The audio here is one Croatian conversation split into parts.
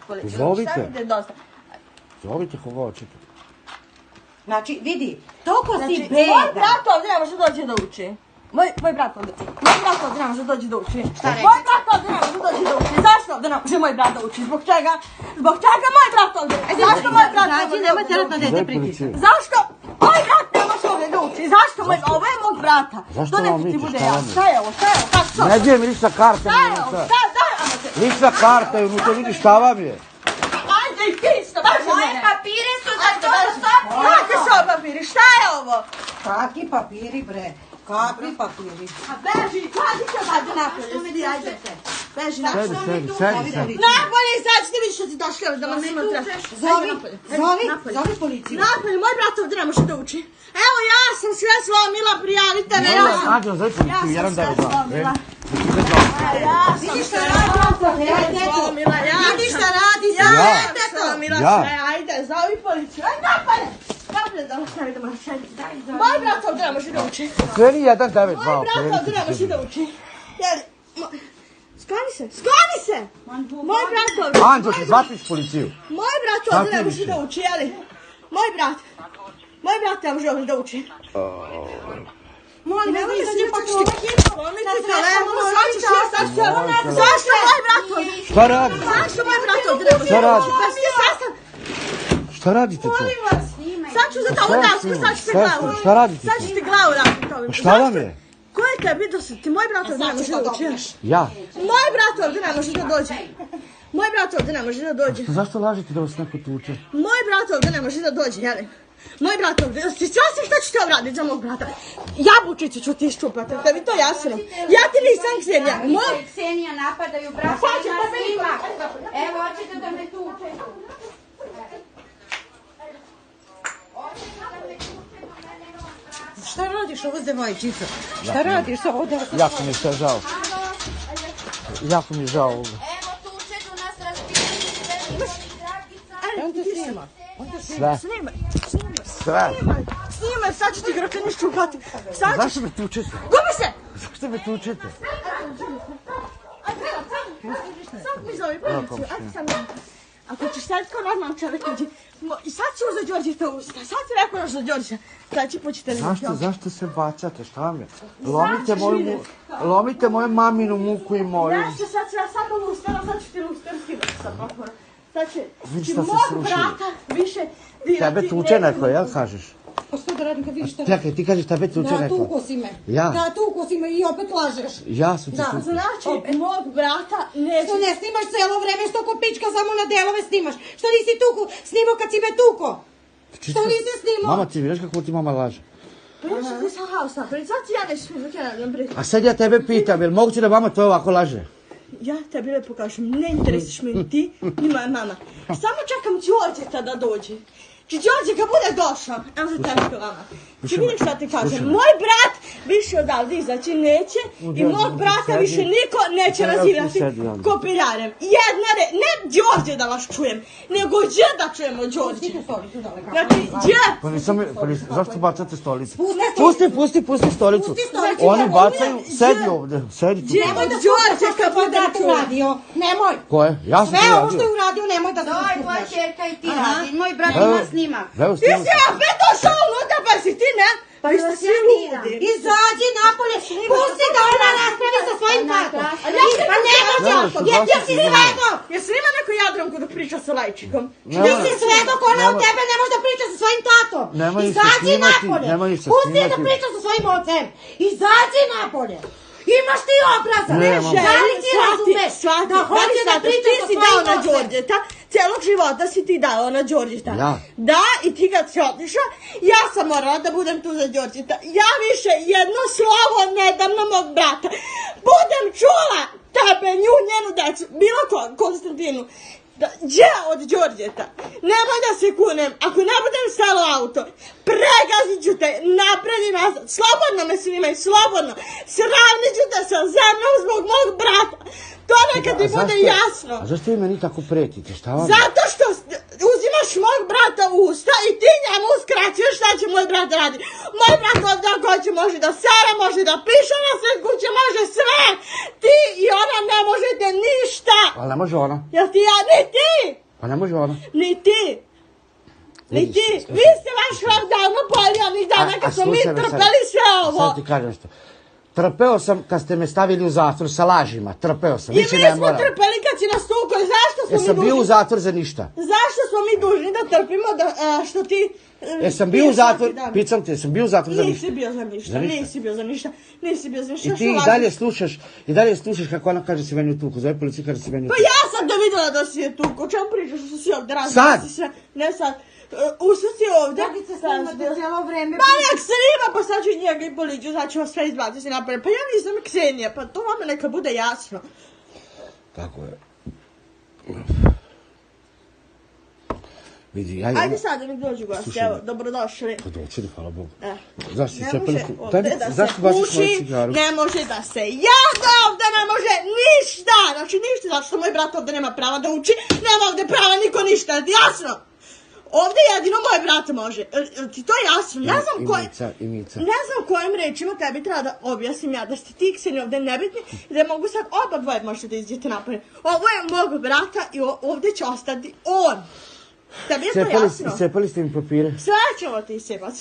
policiju. Izvolite. Zovite koga hoćete. Znači, vidi, toliko si Znači, beda. moj brat ovdje ne može doći da uči. Moj brat ovdje ne može doći da uči. Šta reći? Moj brat ovdje ne može doći da uči. Zašto ovdje ne može moj brat da uči? Zbog čega? Zbog čega moj brat ovdje? Zašto moj brat ne može nemoj da teretno uči? dete pritisak. Zašto moj brat ne može ovdje da uči? Zašto moj... Ovo je mog brata. Zašto To vam neko ti vidiš, bude šta ja. vam je? Šta je ovo? Šta je ovo? Kako to? Ne dje mi lična karta. Šta je ovo? Daj, amate. Lična karta je unutra, vidi šta vam je. Ajde i ti isto, baš Moje mene. papire su za Ajde, to baš. sobi. Kakvi su ovo papiri? Šta je ovo? Kakvi papiri, bre? Kakvi papiri? A beži, kaži se vađe napolje, svi, ajde. Beži napolje. Sedi. Napolje, izađite vi što si došli ovdje da vas smatra. Zovi policiju. Napolje, moj brat ovdje ne može da uči. Evo ja sam sve slomila, prijavite me, ja sam. Nađo, zove policiju, jedan da je slomila. Ja sam Vidiš šta sve radi? slomila, ja sam. Vidiš šta radi? Ja Ja. sam slomila Ja. sve, ajde, zovi policiju, ajde napolje. Napolje da vas ne vidimo, moj brat ovdje ne može da uči. Kreni 192, Moj brat ovdje ne može da uči. Skloni se! Moj brat ovdje. Anđo, ti zvatiš policiju. Moj brat ovdje ne može da uči, jeli? Moj brat ne može ovdje da uči. Molim, Ne ne možeš možeš ti ti početi početi. Zašto moj brat ovdje? Šta radi? Zašto moj brat ovdje ne može Šta da radi? uči? Pa ti sastan. Šta radite tu? Sad ću za to udavsku, sad ću ti glavu. Šta radite Sad tu? ću ti glavu raditi ovim. Šta vam je? Ko je tebi da ti moj brat ovdje ne može da uči? Ja. Moj brat ovdje ne može da dođe. Moj brat ovdje ne može da dođe. Zašto lažete da vas neko tuče? Moj brat ovdje ne može da dođe, jeli? Moj brat ovdje, sasvim što ću te obraditi za mog brata. Jabučicu ću ti iščupati, tebi to jasno. Ja ti nisam Ksenija. Ksenija napadaju brata Sad će i to nas meni svima. pokazati. Evo, hoćete da me tuče. Šta radiš ovo devojčica? Šta radiš ovo devojčica? Jako mi je sve žao. Jako mi je žao ovoga. Evo tuče su nas razbili. On te snima. Sve. Sve. Snimaj, sad ću ti grokani iščupati. Sad ću... Zašto me tučete? Gubi se! Zašto me tučete? Sad mi zove policiju, ajde sam ja. Ako ćeš sad kao normalan čovjek uđi, i sad ću za Đorđeta usta, sad ti rekao još za Đorđeta. Sad će poći televiziju. Zašto se bacate? Šta vam je? Lomite moju maminu muku i moju. Ja sad ovo ustala, sad ću ti lusterski sa propora. Sad će Vidi ti šta se mog srušili. brata više dirati. Tebe tuče neko, jel kažeš? Pa što da radim kad vidiš šta? Čekaj, ti kažeš tebe tuče Da, neko. tuko si me. Ja? Da, tuko si me i opet lažeš. Ja sam ti Da. tuče. Znači, mog brata neće... Što ne snimaš cijelo vreme, što ko pička samo na delove snimaš? Što nisi tuko snimao kad si me tuko? Što nisi snimao? Mama, ti vidiš kako ti mama laže? Priča ti sa haos napraviti, sad ti ja nešto dok ja ne znam pričati. A sad ja tebe pitam, jel moguće da mama tvoja ovako laže? Ja tebi lepo kažem, ne interesiš me ni ti, ni moja mama. Samo čekam Đorđeta da dođe. Či Đorđe kad bude došao, evo za tebi to vama. Ti vidiš šta ti kažem, moj brat više odavde izaći neće i mog brata više niko neće nazivati kopirarem. Ne Đorđe da vas čujem, nego Đe da čujemo Đorđe. Znači, Đe! Pa nisam, zašto bacate stolicu? Pusti Pusti stolicu. Pusti stolicu. Oni bacaju, sedi ovdje, sedi tu. Nemoj da Đorđe slušaš kad što tvoj bude brat čuo. uradio. Nemoj. Ko je? Ja sam Sve to ovo što je radio. uradio, nemoj da se To je tvoja uspuštaš. čerka i ti Aha. radi. Moj brat Evo, ima snimak. evo Ti snimam. si opet došao unutra, pa si ti ne? Pa vi ste svi ludi. Izađi napolje, pusti da ona raspravi sa svojim tatom. Pa ne može, jer si svedok. Jesi li ima neko Jadranku da priča sa Lajčikom? Ti si svedok, ona od tebe ne može da priča sa svojim tatom. Nemoj ih se Izađi snimati, napolje, nemoj ih se pusti da snimati. priča sa svojim ocem. Izađi napolje. Imaš ti obraza. Ne, mama. Da li ti razumeš da hoće da priča ti sa si dao svojim na ocem? Đorđeta, cijelog života si ti dao na Đorđeta. Ja. Da, i ti kad si otišao, ja sam morala da budem tu za Đorđeta. Ja više jedno slovo ne dam na mog brata. Budem čula tebe, nju, njenu decu, bilo ko, Konstantinu. Gdje od Đorđeta? Nemoj da se kunem, ako ne budem stalo auto, pregazit ću te, napred i nazad, slobodno me snimaj, slobodno, sravnit ću te sa zemljom zbog mog brata, to neka ti bude jasno. A zašto vi meni tako pretite, šta vam? Zato što uzimaš mog brata u usta i ti njemu uskraćuješ šta će moj brat radi. Moj brat ovdje ako hoće može da sere, može da piše na sve kuće, može sve. Ti i ona ne možete ništa. Ali ne može ona. Jel ti ja? Ni ti! Pa ne može ona. Ni ti! Ni ti! Vi ste vaš hleb davno poli onih dana kad smo mi trpeli sve ovo. Sad ti kažem što. Trpeo sam kad ste me stavili u zatvor sa lažima. Trpeo sam. I mi smo trpeli kad si nas tukao. Zašto smo mi Jesam bio u dužni? zatvor za ništa. Zašto smo mi dužni da trpimo što ti... Jesam bio u zatvor, pitam te, jesam bio u zatvor za ništa. Nisi bio za ništa, nisi bio za ništa, nisi bio za ništa. I ti i dalje slušaš kako ona kaže si meni u tuku, zove policiju kaže si meni u Pa tuku. ja sam da vidjela da si je tuku, o čemu pričaš što si ovdje razli? Sad? Ne sad. Ušao si ovdje. Dragica snimate cijelo vreme. Pa nek snima, pa sad ću i njega i policiju, sad ću vas sve izbaciti si napred. Pa ja nisam Ksenija, pa to vama neka bude jasno. Tako je. Vidi, Ajde sad da mi dođu gosti, evo, dobrodošli. Pa doći da, hvala Bogu. Zašto si ne cepali? može ovdje da Zašto se baciš moju puši, cigaru? ne može da se jada, ovdje ne može ništa. Znači ništa, zato što moj brat ovdje nema prava da uči, nema ovdje prava niko ništa, je ti jasno? Ovdje jedino moj brat može, ti to je jasno, ne znam ne znam kojim rečima tebi treba da objasnim ja, da ste ti Ksenija ovdje nebitni i da mogu sad oba dvoje možete da izdjeti napolje. Ovo je mog brata i ovdje će ostati on. Tebi je to jasno? Iscepali ste mi papire? Sve ćemo ti iscepati,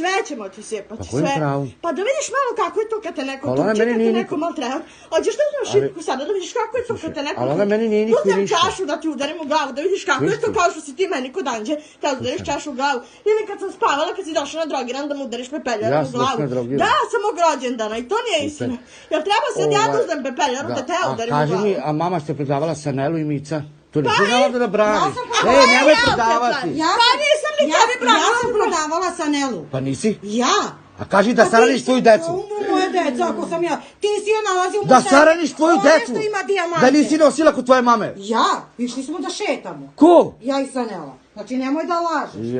Pa kojim pravom? Pa da vidiš malo kako je to kad te neko Ali ona tuče, meni kad te nije neko maltreta. Hoćeš da uzmeš šipku sada, da vidiš kako je to kad te neko... Ali ona meni nije niko Uzmem ništa. čašu da ti udarim u glavu, da vidiš kako je to kao što si ti meni kod Anđe, kad udariš čašu u glavu. Ili kad sam spavala, kad si došla na drogiran da mu udariš pepeljarom u glavu. Da, sam mog rođendana i to nije istina. Jel treba sad ja da uzmem pepeljarom da te udarim u glavu? Kaži mi, a mama ste predavala sa Nelu i Mica? To ne znala da brani. Nemoj predavati. Ja sam prodavala Sanelu. Pa nisi? Ja? A kaži da saraniš tvoju decu. Moje deca, ako sam ja. Ti si je nalazio u Da saraniš tvoju decu. Što ima dijamante. Da nisi nosila kod tvoje mame. Ja? Išli smo da šetamo. Ko? Ja i Sanela. Znači nemoj da lažeš.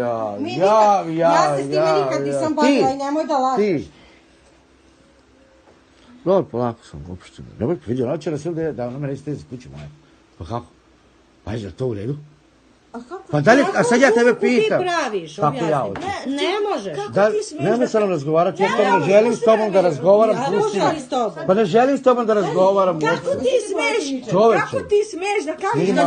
Ja se s time nikad nisam bavila i nemoj da lažeš. Ti. Dobro, polako sam opušteno. Nemoj vidio, ona će nas da ona mene istezi kući moje. Pa kako? Pa je to u redu? Pa dalje, a sad ja tebe pitam. Kako ti praviš? Kako ja hoću? Ne možeš. Nemoj sa mnom razgovarati, ja s tobom ne želim s tobom da razgovaram. Pa ne želim s tobom da razgovaram. Kako ti smiješ? Kako ti smiješ da kažeš da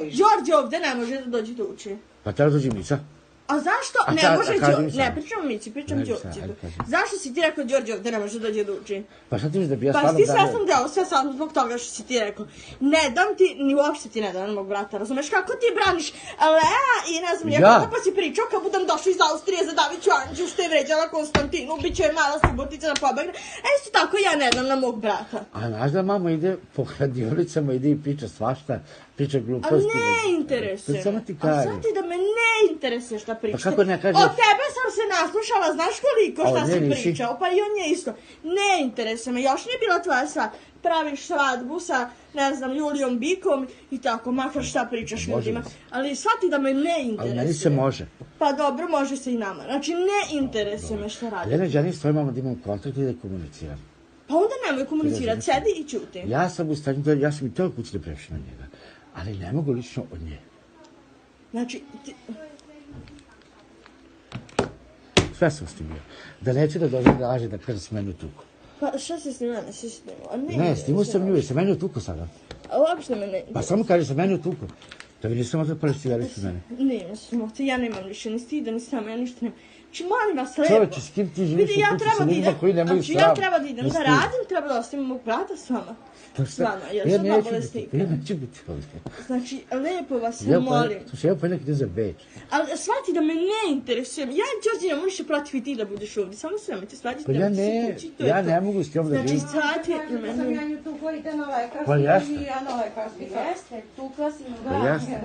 Đorđe ovdje ne može da dođe da uči? Pa treba dođi Mica. A zašto ne može Đorđe? Ne, pričamo Mici, pričam Đorđe. Zašto si ti rekao Đorđe ovdje ne može da dođe da uči? Pa šta ti misliš da bi ja Pa stvarno ti svesam da je ovo sve samo zbog toga što si ti rekao. Ne dam ti, ni uopšte ti ne dam mog brata, razumeš kako ti braniš Lea i ne znam ja pa si pričao kad budem došla iz Austrije za Daviću Anđu što je vređala Konstantinu, bit će je mala subotica da pobegne. Isto tako ja ne dam na mog brata. A znaš da mama ide po kladionicama, ide i priča svašta, priča gluposti. A ne interesuje. Samo ti kažem. A sad ti da me ne interesuje šta pričate. Pa kako ne kaže? Od tebe sam se naslušala, znaš koliko šta si pričao, pa i on je isto. Ne interesuje me, još nije bila tvoja sva. Praviš svadbu sa, ne znam, Julijom Bikom i tako, makar šta pričaš ljudima. Ali shvati da me ne interesuje. Ali meni se može. Pa dobro, može se i nama. Znači, ne interesuje me šta radi. Ali ja ne želim s tvojom mamom da imam kontakt i da komuniciram. Pa onda nemoj komunicirati, sedi i čuti. Ja sam u stanju, ja sam i toj kući da prešao na njega. Ali ne mogu lično od nje. Znači, Sve sam s tim bio. Da neće da dođe da laže da kaže s meni u tuku. Pa šta se s njima ne si snimao? Ne, snimao sam nju, se meni u tuku sada. A uopšte me ne... Pa samo kaže se meni u tuku. Da vi nisam otvrpali cigaricu mene. Nisam, ja nemam više ni stida, ni sama, ja ništa nemam. Znači, molim vas, lepo. Čoveče, s kim ti živiš u kući sa ljudima koji nemaju sram? Ja treba da idem da radim, treba da ostavim mog brata s vama. Stvarno, jer sam dva bolesnika. Ja neću biti ovdje. Znači, lepo vas molim. Slušaj, ja ponekad idem za Beč. Ali shvati da me ne interesuje. Ja i Đorđe ne možeš protiv i ti da budeš ovdje. Samo sve me te svađati. Pa ja ne mogu s njom da živim. Znači, shvati da me ne... Ja sam Janju tukla, idete na lekarski. Pa jeste. I ja na lekarski. Jeste, tukla si mu Pa jeste.